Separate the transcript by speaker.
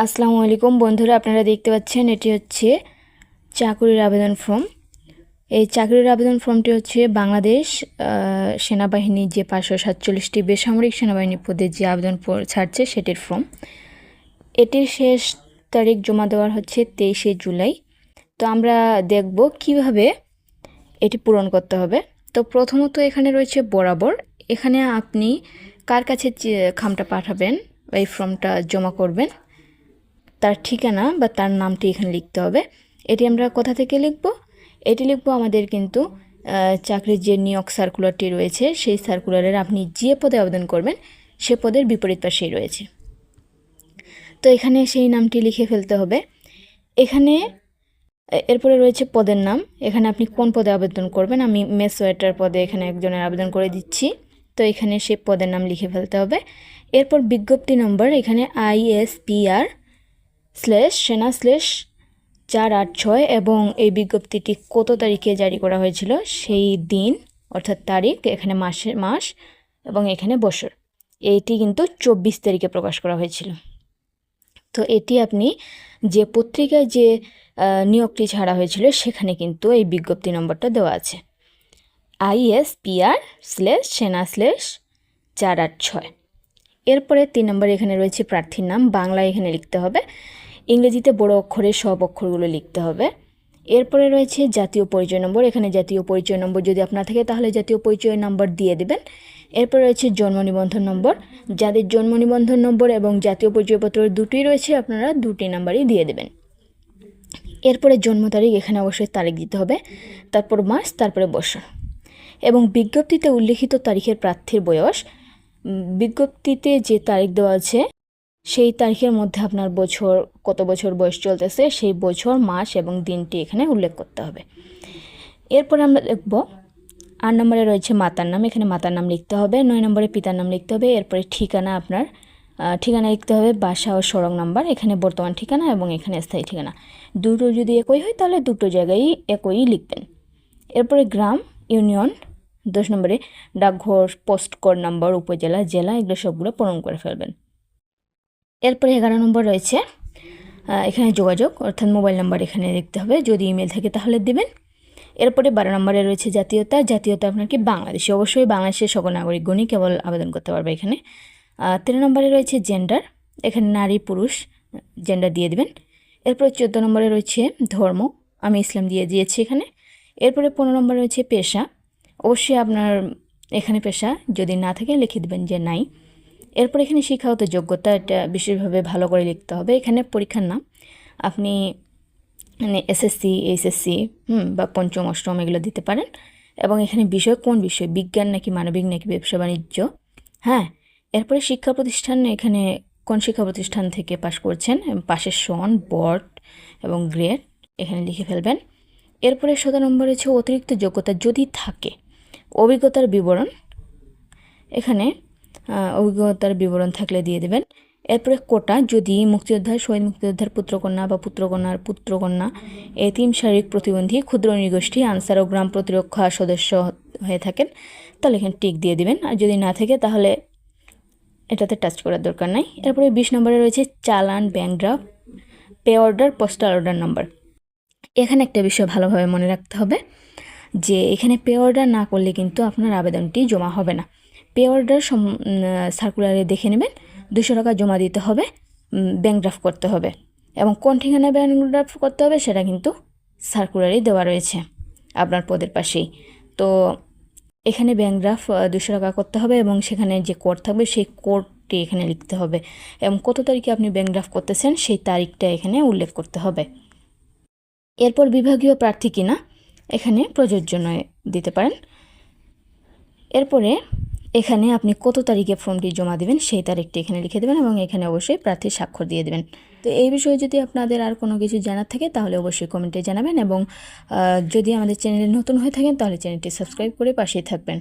Speaker 1: আসসালামু আলাইকুম বন্ধুরা, আপনারা দেখতে পাচ্ছেন এটি হচ্ছে চাকরির আবেদন ফর্ম। এই চাকরির আবেদন ফর্মটি হচ্ছে বাংলাদেশ সেনাবাহিনী যে 547টি বেসামরিক সেনাবাহিনী পদে যে আবেদন ছাড়ছে সেটির ফর্ম। এটির শেষ তারিখ জমা দেওয়ার হচ্ছে 23শে জুলাই। তো আমরা দেখব কিভাবে এটি পূরণ করতে হবে। তো প্রথমত এখানে রয়েছে বরাবর, এখানে আপনি কার কাছে খামটা পাঠাবেন, এই ফর্মটা জমা করবেন, তার ঠিকানা বা তার নামটি এখানে লিখতে হবে। এটি আমরা কোথা থেকে লিখব? এটি লিখব আমাদের কিন্তু চাকরির যে নিয়োগ সার্কুলারটি রয়েছে সেই সার্কুলারের আপনি যে পদে আবেদন করবেন সে পদের বিপরীত পাশেই রয়েছে। তো এখানে সেই নামটি লিখে ফেলতে হবে। এখানে এরপরে রয়েছে পদের নাম, এখানে আপনি কোন পদে আবেদন করবেন। আমি মেস ওয়েটার পদে এখানে একজনের আবেদন করে দিচ্ছি, তো এখানে সেই পদের নাম লিখে ফেলতে হবে। এরপর বিজ্ঞপ্তি নম্বর, এখানে ISPR/সেনা/486 এবং এই বিজ্ঞপ্তিটি কত তারিখে জারি করা হয়েছিল সেই দিন অর্থাৎ তারিখ, এখানে মাস এবং এখানে বছর। এইটি কিন্তু 24 তারিখে প্রকাশ করা হয়েছিল। তো এটি আপনি যে পত্রিকায় যে নিয়োগটি ছাড়া হয়েছিল সেখানে কিন্তু এই বিজ্ঞপ্তি নম্বরটা দেওয়া আছে, ISPR/সেনা/486। এরপরে 3 নম্বরে এখানে রয়েছে প্রার্থীর নাম, বাংলায় এখানে লিখতে হবে, ইংরেজিতে বড় অক্ষরে সব অক্ষরগুলো লিখতে হবে। এরপরে রয়েছে জাতীয় পরিচয় নম্বর, এখানে জাতীয় পরিচয় নম্বর যদি আপনার থাকে তাহলে জাতীয় পরিচয় নম্বর দিয়ে দেবেন। এরপর রয়েছে জন্ম নিবন্ধন নম্বর, যাদের জন্ম নিবন্ধন নম্বর এবং জাতীয় পরিচয়পত্র দুটোই রয়েছে আপনারা দুটি নাম্বারই দিয়ে দেবেন। এরপরে জন্ম তারিখ, এখানে অবশ্যই তারিখ দিতে হবে, তারপর মাস, তারপরে বছর এবং বিজ্ঞপ্তিতে উল্লিখিত তারিখের প্রার্থীর বয়স। বিজ্ঞপ্তিতে যে তারিখ দেওয়া আছে সেই তারিখের মধ্যে আপনার কত বছর বয়স চলতেছে সেই বছর, মাস এবং দিনটি এখানে উল্লেখ করতে হবে। এরপরে আমরা দেখব 8 নম্বরে রয়েছে মাতার নাম, এখানে মাতার নাম লিখতে হবে। 9 নম্বরে পিতার নাম লিখতে হবে। এরপরে ঠিকানা, আপনার ঠিকানা লিখতে হবে, বাসা ও সড়ক নাম্বার, এখানে বর্তমান ঠিকানা এবং এখানে স্থায়ী ঠিকানা। দুটো যদি একই হয় তাহলে দুটো জায়গায় একই লিখবেন। এরপরে গ্রাম, ইউনিয়ন, 10 নম্বরে ডাকঘর, পোস্ট কোড নাম্বার, উপজেলা, জেলা, এগুলো সবগুলো পূরণ করে ফেলবেন। এরপরে 11 নম্বর রয়েছে এখানে যোগাযোগ অর্থাৎ মোবাইল নাম্বার এখানে লিখতে হবে, যদি ইমেল থাকে তাহলে দেবেন। এরপরে 12 নম্বরে রয়েছে জাতীয়তা, জাতীয়তা আপনার কি বাংলাদেশি, অবশ্যই বাংলাদেশের সকল নাগরিকগণই কেবল আবেদন করতে পারবে এখানে। 13 নম্বরে রয়েছে জেন্ডার, এখানে নারী পুরুষ জেন্ডার দিয়ে দেবেন। এরপরে 14 নম্বরে রয়েছে ধর্ম, আমি ইসলাম দিয়ে দিয়েছি এখানে। এরপরে 15 নম্বরে রয়েছে পেশা, অবশ্যই আপনার এখানে পেশা যদি না থাকে লিখে দেবেন যে নাই। এরপর এখানে শিক্ষাগত যোগ্যতা, এটা বিশেষভাবে ভালো করে লিখতে হবে। এখানে পরীক্ষার নাম আপনি মানে এসএসসি, এইচএসসি বা পঞ্চম অষ্টম এগুলো দিতে পারেন। এবং এখানে বিষয় কোন বিষয়, বিজ্ঞান নাকি মানবিক নাকি ব্যবসা বাণিজ্য। হ্যাঁ, এরপরে শিক্ষা প্রতিষ্ঠান, এখানে কোন শিক্ষা প্রতিষ্ঠান থেকে পাশ করছেন, পাশের সন, বোর্ড এবং গ্রেড এখানে লিখে ফেলবেন। এরপরে 17 নম্বর হচ্ছে অতিরিক্ত যোগ্যতা যদি থাকে, অভিজ্ঞতার বিবরণ, এখানে অভিজ্ঞতার বিবরণ থাকলে দিয়ে দেবেন। এরপরে কোটা, যদি মুক্তিযোদ্ধা, শহীদ মুক্তিযোদ্ধার পুত্রকন্যা বা পুত্রকন্যার পুত্রকন্যা, এতিম, শারীরিক প্রতিবন্ধী, ক্ষুদ্র নৃগোষ্ঠী, আনসার ও গ্রাম প্রতিরক্ষা সদস্য হয়ে থাকেন তাহলে এখানে টিক দিয়ে দিবেন, আর যদি না থাকে তাহলে এটাতে টাচ করার দরকার নাই। এরপরে 20 নম্বরে রয়েছে চালান, bank draft, pay order, postal order number. এখানে একটা বিষয় ভালোভাবে মনে রাখতে হবে যে এখানে পে অর্ডার না করলে কিন্তু আপনার আবেদনটি জমা হবে না। পে অর্ডার সার্কুলারে দেখে নেবেন, 200 টাকা জমা দিতে হবে, ব্যাংক ড্রাফট করতে হবে এবং কোন ঠিকানায় ব্যাংক ড্রাফট করতে হবে সেটা কিন্তু সার্কুলারেই দেওয়া রয়েছে আপনার পদের পাশেই। তো এখানে ব্যাংক ড্রাফট 200 টাকা করতে হবে এবং সেখানে যে কোড থাকবে সেই কোডটি এখানে লিখতে হবে এবং কত তারিখে আপনি ব্যাংক ড্রাফট করতেছেন সেই তারিখটা এখানে উল্লেখ করতে হবে। এরপর বিভাগীয় প্রার্থী কিনা এখানে প্রযোজ্য নয় দিতে পারেন। এরপরে এখানে আপনি কত তারিখে ফর্মটি জমা দেবেন সেই তারিখটি এখানে লিখে দেবেন এবং এখানে অবশ্যই প্রার্থীর স্বাক্ষর দিয়ে দেবেন। তো এই বিষয়ে যদি আপনাদের আর কোনো কিছু জানার থাকে তাহলে অবশ্যই কমেন্টে জানাবেন এবং যদি আমাদের চ্যানেলে নতুন হয়ে থাকেন তাহলে চ্যানেলটি সাবস্ক্রাইব করে পাশেই থাকবেন।